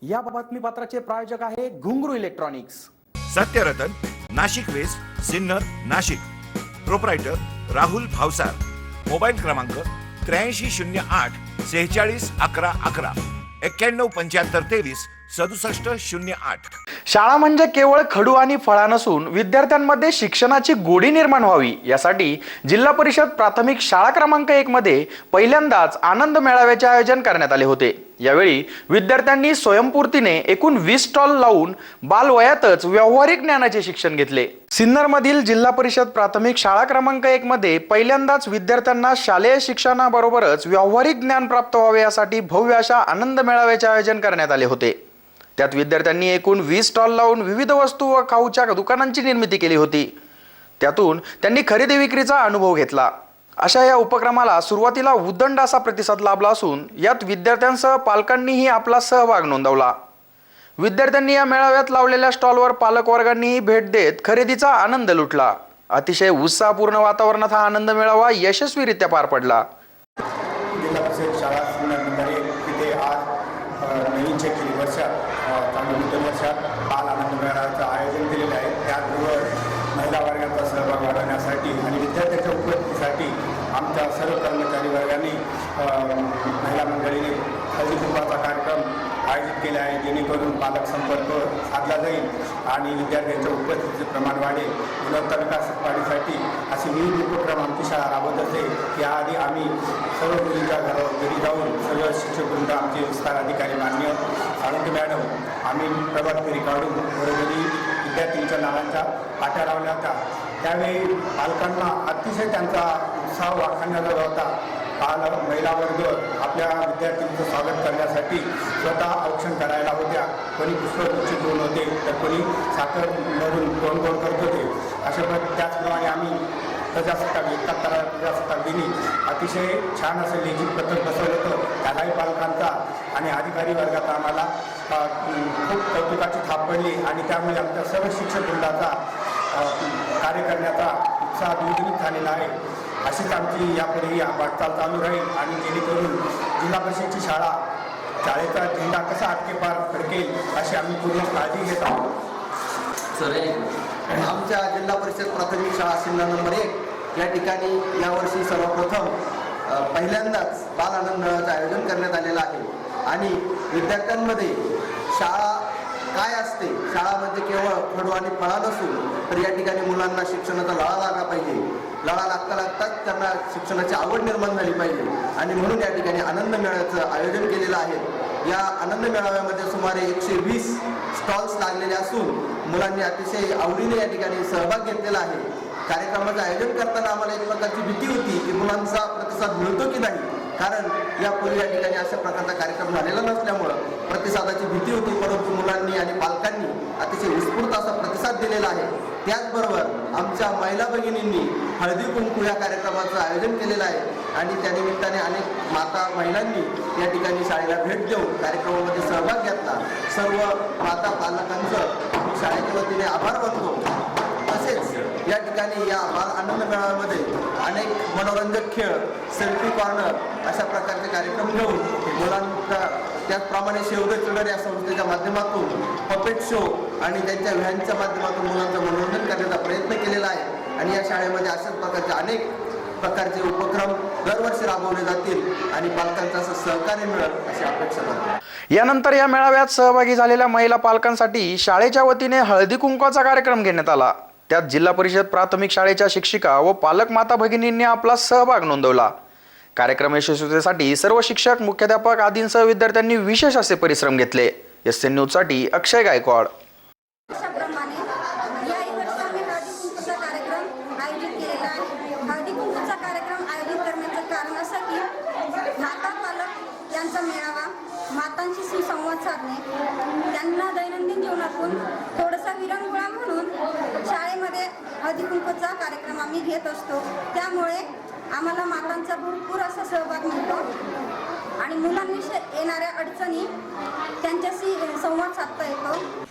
या बातमीपत्राचे प्रायोजक आहे Ghungroo electronics. Satyaratan, Nashik west, Sinnar, Nashik. Proprietor Rahul Bhavsar. Mobile क्रमांक 8308 46 11 11 91 75 23 67 08। शाळा म्हणजे केवळ खडू आणि फळा नसून विद्यार्थ्यांमध्ये शिक्षणाची गोडी निर्माण व्हावी यासाठी जिल्हा परिषद प्राथमिक शाळा क्रमांक 1 मध्ये पहिल्यांदाच आनंद मेळाव्याचे आयोजन करण्यात आले होते। यावेळी विद्यार्थ्यांनी स्वयंपूर्तीने एकूण 20 स्टॉल लावून बालवयातच व्यावहारिक ज्ञानाचे शिक्षण घेतले। सिन्नरमधील जिल्हा परिषद प्राथमिक शाळा क्रमांक 1 मध्ये पहिल्यांदाच विद्यार्थ्यांना शालेय शिक्षणाबरोबरच व्यावहारिक ज्ञान प्राप्त व्हावे यासाठी भव्य अशा आनंद मेळाव्याचे आयोजन करण्यात आले होते। त्यात विद्यार्थ्यांनी एकूण 20 स्टॉल लावून विविध वस्तू व खाऊच्या दुकानांची निर्मिती केली होती। त्यातून त्यांनी खरेदी विक्रीचा अनुभव घेतला। अशा या उपक्रमाला सुरुवातीला उदंड असा प्रतिसाद लाभला असून यात विद्यार्थ्यांसह पालकांनीही आपला सहभाग नोंदवला। विद्यार्थ्यांनी या मेळाव्यात लावलेल्या स्टॉलवर पालक वर्गांनीही भेट देत खरेदीचा आनंद लुटला। अतिशय उत्साहपूर्ण वातावरणात हा आनंद मेळावा यशस्वीरित्या पार पडला। जिल्हा परिषद शाळा सिन्नर तिथे आज नवीन शैक्षणिक वर्षात नूतन वर्षात बाल आनंद मेळाव्याचं आयोजन केलेलं आहे। त्याचबरोबर महिला वर्गाचा सहभाग वाढवण्यासाठी आणि विद्यार्थ्यांच्या उपलब्धीसाठी आमच्या सर्व कर्मचारी वर्गांनी महिला मंडळीने हळदी कुंकवाचा कार्यक्रम आयोजित केला आहे, जेणेकरून पालक संपर्क साधला जाईल आणि विद्यार्थ्यांच्या उपस्थितीचे प्रमाण वाढेल। गुणवत्ता विकास वाढीसाठी असे विविध उपक्रम आमची शाळा राबवत असते। याआधी आम्ही सर्व मुलींच्या घरी जाऊन सर्व शिक्षकवृंद, आमचे विस्तार अधिकारी मान्य साळुंके मॅडम, आम्ही प्रभात फेरी काढून घरोघरी विद्यार्थ्यांच्या नावांच्या पाट्या लावल्या होत्या। त्यावेळी पालकांना अतिशय त्यांचा उत्साह वाखाणण्याचा होता। महिला वर्ग आपल्या विद्यार्थ्यांचं स्वागत करण्यासाठी स्वतः औक्षण करायला होत्या। कोणी पुष्पगुच्छ घेऊन होते तर कोणी साखर भरून तोंड करत होते। त्याचप्रमाणे आम्ही प्रजासत्ताक दिनी अतिशय छान असं लेझिम पथक बसवलं होतं। त्यालाही पालकांचा आणि अधिकारी वर्गाचा आम्हाला खूप कौतुकाची थाप पडली आणि त्यामुळे आमच्या सर्व शिक्षक वृंदाचा कार्य करण्याचा उत्साह द्विगुणित झालेला आहे। अशीच आमची यापुढेही वाटचाल चालू राहील आणि जेणेकरून जिल्हा परिषदेची शाळेचा झेंडा कसा आटकेपार फडकेल अशी आम्ही पूर्ण काळजी घेत आहोत। आमच्या जिल्हा परिषद प्राथमिक शाळा सिन्नर नंबर 1 या ठिकाणी यावर्षी सर्वप्रथम पहिल्यांदाच बाल आनंद मेळाव्याचं आयोजन करण्यात आलेलं आहे आणि विद्यार्थ्यांमध्ये शाळा काय असते, शाळा म्हणजे केवळ खडू आणि फळा नसून तर या ठिकाणी मुलांना शिक्षणाचा लळा लागला पाहिजे। लळा लागताच त्यांना शिक्षणाची आवड निर्माण झाली पाहिजे आणि म्हणून या ठिकाणी आनंद मेळाव्याचं आयोजन केलेलं आहे। या आनंद मेळाव्यामध्ये सुमारे 120 स्टॉल्स लागलेले असून मुलांनी अतिशय आवडीने या ठिकाणी सहभाग घेतलेला आहे। कार्यक्रमाचं आयोजन करताना आम्हाला एक प्रकारची भीती होती की मुलांचा प्रतिसाद मिळतो की नाही, कारण यापूर्वी या ठिकाणी अशा प्रकारचा कार्यक्रम झालेला नसल्यामुळं प्रतिसादाची भीती होती, परंतु मुलांनी आणि पालकांनी अतिशय उत्स्फूर्त असा प्रतिसाद दिलेला आहे। त्याचबरोबर आमच्या महिला भगिनींनी हळदी कुंकू या कार्यक्रमाचं आयोजन केलेलं आहे आणि त्यानिमित्ताने अनेक माता महिलांनी या ठिकाणी शाळेला भेट देऊन कार्यक्रमामध्ये सहभाग घेतला। सर्व माता पालकांचं मी शाळेच्या वतीने आभार मानतो। तसेच या ठिकाणी या बाल आनंद मेळाव्यामध्ये अनेक मनोरंजक खेळ, सेल्फी कॉर्नर अशा प्रकारचे कार्यक्रम घेऊन मुलांना, त्याचप्रमाणे सेव्ह द चिल्ड्रन या संस्थेच्या माध्यमातून पपेट शो आणि त्यांच्या व्हॅनच्या माध्यमातून मुलांचं मनोरंजन करण्याचा प्रयत्न केलेला आहे आणि या शाळेमध्ये अशाच प्रकारचे अनेक प्रकारचे उपक्रम दरवर्षी राबवले जातील आणि पालकांचं असं सहकार्य मिळेल अशी अपेक्षा करतो। यानंतर या मेळाव्यात सहभागी झालेल्या महिला पालकांसाठी शाळेच्या वतीने हळदी कुंकवाचा कार्यक्रम घेण्यात आला। त्यात जिल्हा परिषद प्राथमिक शाळेच्या शिक्षिका व पालक माता भगिनींनी आपला सहभाग नोंदवला। कार्यक्रम यशस्वीतेसाठी सर्व शिक्षक, मुख्याध्यापक आदींसह विद्यार्थ्यांनी विशेष असे परिश्रम घेतले। SN न्यूजसाठी अक्षय गायकवाड। मातांशी सुसंवाद साधणे, त्यांना दैनंदिन जीवनातून थोडासा विरंगुळा म्हणून शाळेमध्ये हळदी कुंकूचा कार्यक्रम आम्ही घेत असतो। त्यामुळे आम्हाला मातांचा भरपूर असा सहभाग मिळतो आणि मुलांनी येणाऱ्या अडचणी त्यांच्याशी संवाद साधता येतो।